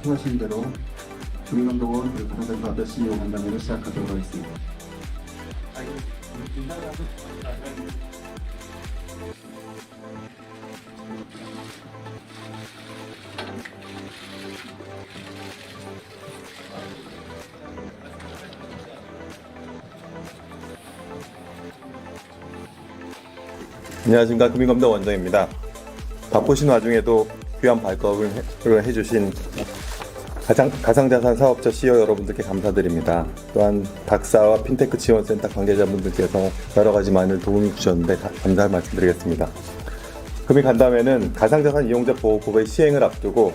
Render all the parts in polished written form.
말씀하신 대로 금융감독원 그리고 가상자산 사업자 CEO 간담회를 시작하도록 하겠습니다. 안녕하십니까. 금융감독 원장입니다. 바쁘신 와중에도 귀한 발걸음을 해주신 가상자산 사업자 CEO 여러분들께 감사드립니다. 또한 박사와 핀테크 지원센터 관계자분들께서 여러 가지 많은 도움을 주셨는데 감사할 말씀드리겠습니다. 금융간담회는 가상자산 이용자 보호법의 시행을 앞두고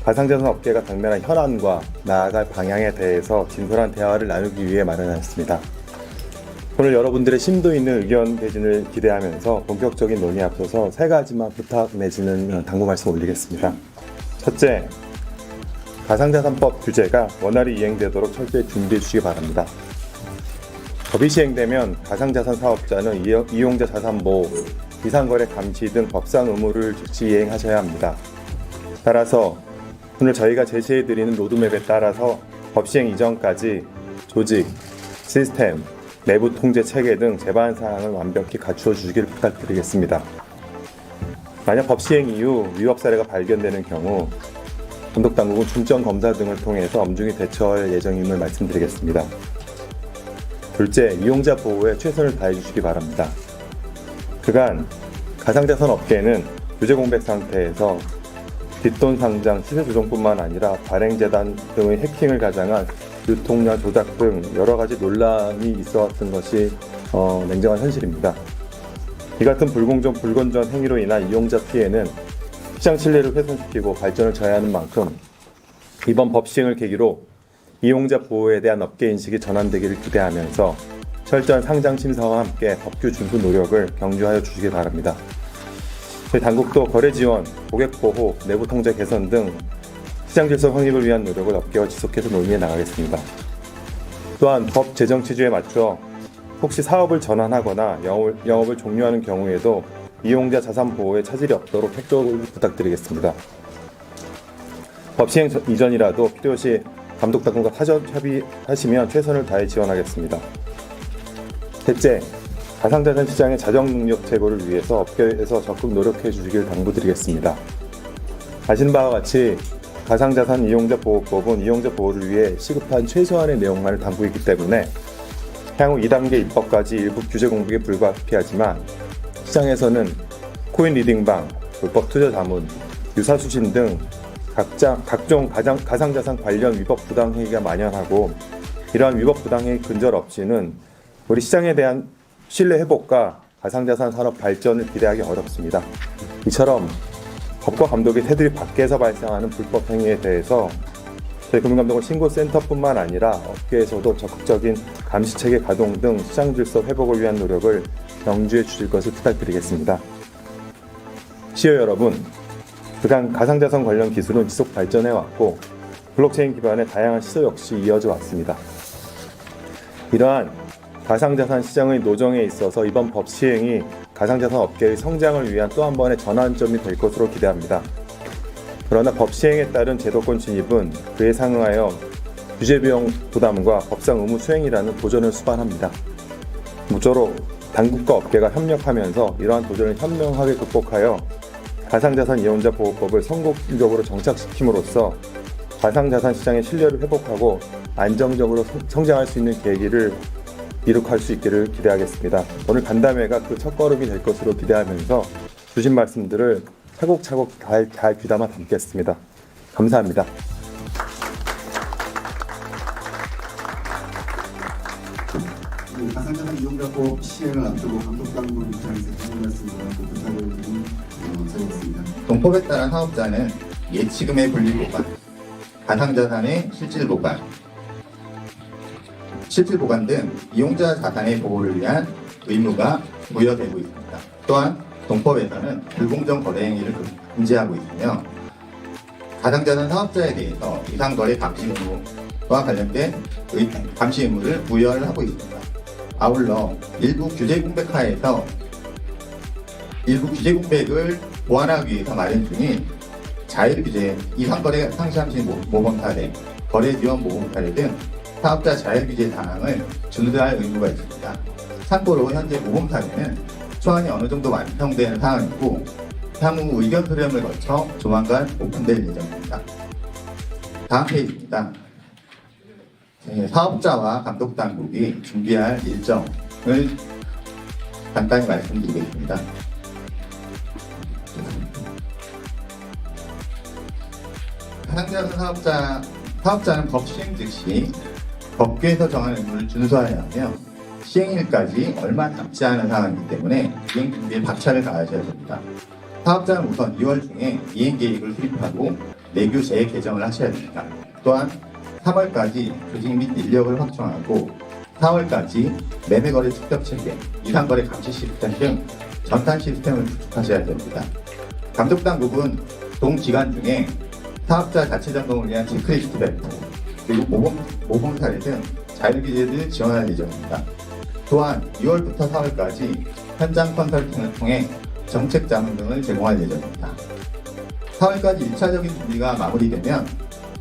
가상자산 업계가 당면한 현안과 나아갈 방향에 대해서 진솔한 대화를 나누기 위해 마련하였습니다. 오늘 여러분들의 심도 있는 의견 개진을 기대하면서 본격적인 논의에 앞서서 세 가지만 부탁 내지는 당부 말씀 올리겠습니다. 첫째, 가상자산법 규제가 원활히 이행되도록 철저히 준비해 주시기 바랍니다. 법이 시행되면 가상자산 사업자는 이용자 자산보호, 이상거래 감시 등 법상 의무를 즉시 이행하셔야 합니다. 따라서 오늘 저희가 제시해드리는 로드맵에 따라서 법 시행 이전까지 조직, 시스템, 내부 통제 체계 등 제반 사항을 완벽히 갖추어 주시길 부탁드리겠습니다. 만약 법 시행 이후 위법 사례가 발견되는 경우 감독당국은 중점 검사 등을 통해서 엄중히 대처할 예정임을 말씀드리겠습니다. 둘째, 이용자 보호에 최선을 다해 주시기 바랍니다. 그간 가상자산 업계는 규제 공백 상태에서 뒷돈 상장, 시세 조정뿐만 아니라 발행재단 등의 해킹을 가장한 유통량 조작 등 여러 가지 논란이 있어왔던 것이 냉정한 현실입니다. 이 같은 불건전 행위로 인한 이용자 피해는 시장 신뢰를 훼손시키고 발전을 저해하는 만큼 이번 법 시행을 계기로 이용자 보호에 대한 업계 인식이 전환되기를 기대하면서 철저한 상장 심사와 함께 법규 준수 노력을 경주하여 주시기 바랍니다. 저희 당국도 거래 지원, 고객 보호, 내부 통제 개선 등 시장 질서 확립을 위한 노력을 업계와 지속해서 논의해 나가겠습니다. 또한 법 제정 취지에 맞춰 혹시 사업을 전환하거나 영업을 종료하는 경우에도 이용자 자산 보호에 차질이 없도록 협조를 부탁드리겠습니다. 법 시행 이전이라도 필요시 감독당국과 사전 협의하시면 최선을 다해 지원하겠습니다. 셋째, 가상자산 시장의 자정 능력 제고를 위해서 업계에서 적극 노력해 주시길 당부드리겠습니다. 아시는 바와 같이 가상자산 이용자 보호법은 이용자 보호를 위해 시급한 최소한의 내용만을 담고 있기 때문에 향후 2단계 입법까지 일부 규제 공백에 불가피하지만 시장에서는 코인 리딩방, 불법 투자 자문, 유사 수신 등 각종 가상자산 관련 위법 부당행위가 만연하고 이러한 위법 부당행위 근절 없이는 우리 시장에 대한 신뢰 회복과 가상자산 산업 발전을 기대하기 어렵습니다. 이처럼 법과 감독의 테두리 밖에서 발생하는 불법 행위에 대해서 저희 금융감독원 신고센터뿐만 아니라 업계에서도 적극적인 감시체계 가동 등 시장 질서 회복을 위한 노력을 경주해 주실 것을 부탁드리겠습니다. 시여 여러분, 그간 가상자산 관련 기술은 지속 발전해왔고 블록체인 기반의 다양한 시도 역시 이어져 왔습니다. 이러한 가상자산 시장의 노정에 있어서 이번 법 시행이 가상자산 업계의 성장을 위한 또 한 번의 전환점이 될 것으로 기대합니다. 그러나 법 시행에 따른 제도권 진입은 그에 상응하여 규제 비용 부담과 법상 의무 수행이라는 도전을 수반합니다. 무쪼록 당국과 업계가 협력하면서 이러한 도전을 현명하게 극복하여 가상자산 이용자 보호법을 성공적으로 정착시킴으로써 가상자산 시장의 신뢰를 회복하고 안정적으로 성장할 수 있는 계기를 이룩할 수 있기를 기대하겠습니다. 오늘 간담회가 그 첫걸음이 될 것으로 기대하면서 주신 말씀들을 차곡차곡 잘 귀담아 담겠습니다. 감사합니다. 가상자산 이용자법 시행을 앞두고 감독당국 입장에서 드린 말씀과 부탁을 드린 자리였습니다. 동법에 따라 사업자는 예치금의 분리보관, 가상자산의 실질보관, 실질보관 등 이용자 자산의 보호를 위한 의무가 부여되고 있습니다. 또한 동법에서는 불공정 거래 행위를 금지하고 있으며 가상자산 사업자에 대해서 이상거래 감시 의무와 관련된 감시 의무를 부여를 하고 있습니다. 아울러 일부 규제 공백하에서 일부 규제 공백을 보완하기 위해서 마련 중인 자율규제, 이상거래 상시함신 모범 사례, 거래 지원 모범 사례 등 사업자 자율규제 사항을 준수할 의무가 있습니다. 참고로 현재 모범 사례는 초안이 어느 정도 완성되는 사항이고 향후 의견 수렴을 거쳐 조만간 오픈될 예정입니다. 다음 페이지입니다. 사업자와 감독당국이 준비할 일정을 간단히 말씀드리겠습니다. 가상자산 사업자는 법 시행 즉시 법규에서 정한 의무를 준수하여야 하며 시행일까지 얼마 남지 않은 상황이기 때문에 이행 준비에 박차를 가하셔야 됩니다. 사업자는 우선 2월 중에 이행 계획을 수립하고 내규 재개정을 하셔야 됩니다. 또한 3월까지 조직 및 인력을 확충하고 4월까지 매매거래 축적 체계, 이상거래 감시 시스템 등 전산 시스템을 구축하셔야 됩니다. 감독당국은 동기간 중에 사업자 자체 점검을 위한 체크리스트 발표, 그리고 모범 사례 등 자율규제를 지원할 예정입니다. 또한 2월부터 4월까지 현장 컨설팅을 통해 정책 자문 등을 제공할 예정입니다. 4월까지 1차적인 준비가 마무리되면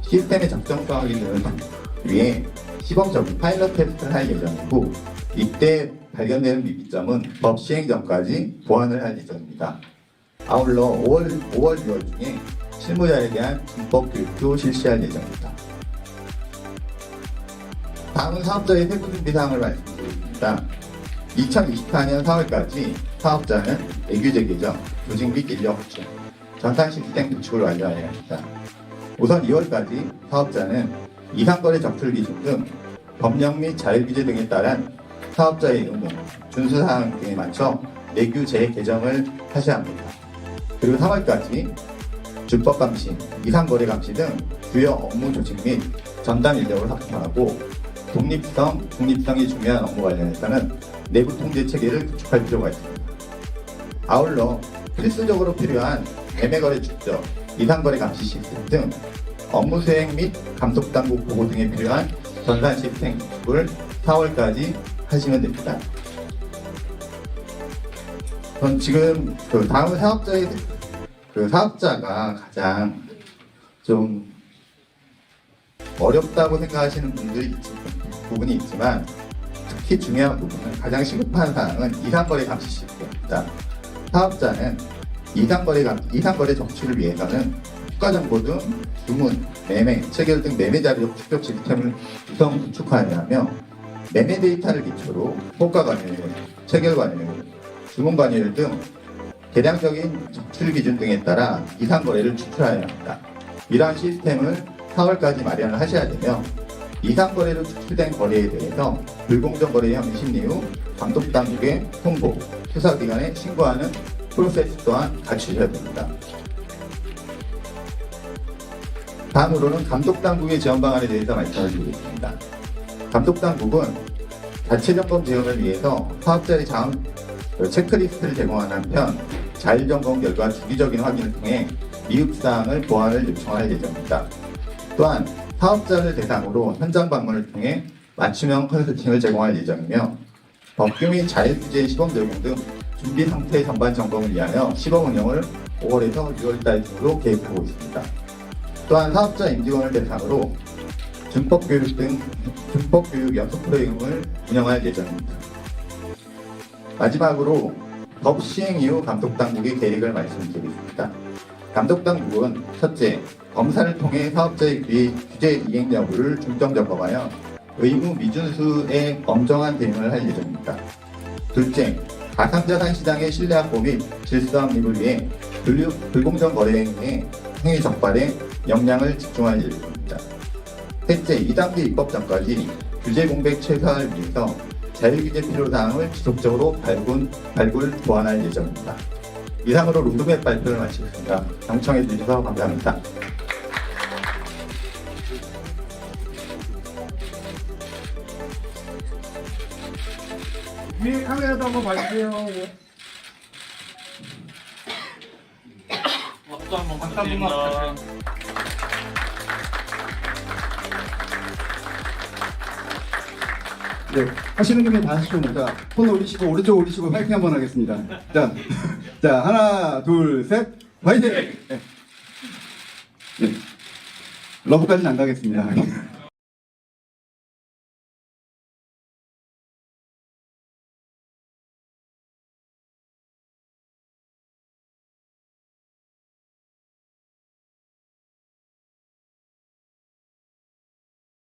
시스템의 적정성 확인을 위해 시범적인 파일럿 테스트를 할 예정이고 이때 발견되는 미비점은 법 시행 전까지 보완을 할 예정입니다. 아울러 5월, 6월 중에 실무자에 대한 준법 교육도 실시할 예정입니다. 다음은 사업자의 세부 준비 사항을 말씀드리겠습니다. 2024년 4월까지 사업자는 내규제 개정, 조직 및 인력 확충, 전산 시스템 구축을 완료해야 합니다. 우선 2월까지 사업자는 이상거래 적출 기준 등 법령 및 자율규제 등에 따른 사업자의 의무, 준수사항 등에 맞춰 내규 재개정을 하셔야 합니다. 그리고 3월까지 준법 감시, 이상거래 감시 등 주요 업무 조직 및 전담 인력을 확충하고 독립성이 중요한 업무 관련해서는 내부 통제 체계를 구축할 필요가 있습니다. 아울러 필수적으로 필요한 매매거래 축적, 이상거래 감시 시스템 등 업무 수행 및 감독당국 보고 등에 필요한 전산 시스템 구축을 4월까지 하시면 됩니다. 전 지금 다음 사업자가 가장 좀 어렵다고 생각하시는 부분이 있지만 특히 중요한 부분은 가장 시급한 사항은 이상거래 감시 시스템입니다. 사업자는 이상거래 정치를 위해서는 국가정보 등 주문, 매매, 체결 등 매매 자료 축적 시스템을 우선 구축하여야 하며 매매 데이터를 기초로 호가 관여율, 체결 관여율, 주문 관여율 등 계량적인 적출 기준 등에 따라 이상거래를 추출하여야 합니다. 이러한 시스템을 4월까지 마련을 하셔야 되며 이상거래로 추출된 거래에 대해서 불공정 거래 혐의 심리 후 감독당국에 통보, 수사기관에 신고하는 프로세스 또한 갖추셔야 됩니다. 다음으로는 감독당국의 지원 방안에 대해서 말씀을 드리겠습니다. 감독당국은 자체 점검 지원을 위해서 사업자의 체크리스트를 제공하는 한편 자율점검 결과 주기적인 확인을 통해 미흡사항을 보완을 요청할 예정입니다. 또한 사업자를 대상으로 현장 방문을 통해 맞춤형 컨설팅을 제공할 예정이며 법규 및 자율규제 시범 적용 등 준비 상태 전반 점검을 위하여 시범 운영을 5월에서 6월달 중으로 계획하고 있습니다. 또한 사업자 임직원을 대상으로 준법교육 연속 프로그램을 운영할 예정입니다. 마지막으로 법 시행 이후 감독당국의 계획을 말씀드리겠습니다. 감독당국은 첫째, 검사를 통해 사업자의 규제 이행 여부를 중점 점검하여 의무 미준수에 엄정한 대응을 할 예정입니다. 둘째, 가상자산 시장의 신뢰 확보 및 질서 확립을 위해 불공정 거래 행위 적발에 역량을 집중할 예정입니다. 셋째, 2단계 입법 전까지 규제 공백 최소화를 위해서 자율규제 필요사항을 지속적으로 발굴 보완할 예정입니다. 이상으로 로드맵 발표를 마치겠습니다. 경청해 주셔서 감사합니다. 위에 카메라도 한번 봐주세요. 박수 한번 부탁드립니다. 네, 하시는 김에 다 하시고 자, 손 올리시고 오른쪽 올리시고 파이팅 한번 하겠습니다. 자, 하나, 둘, 셋, 파이팅! 네. 러브까지는 안 가겠습니다.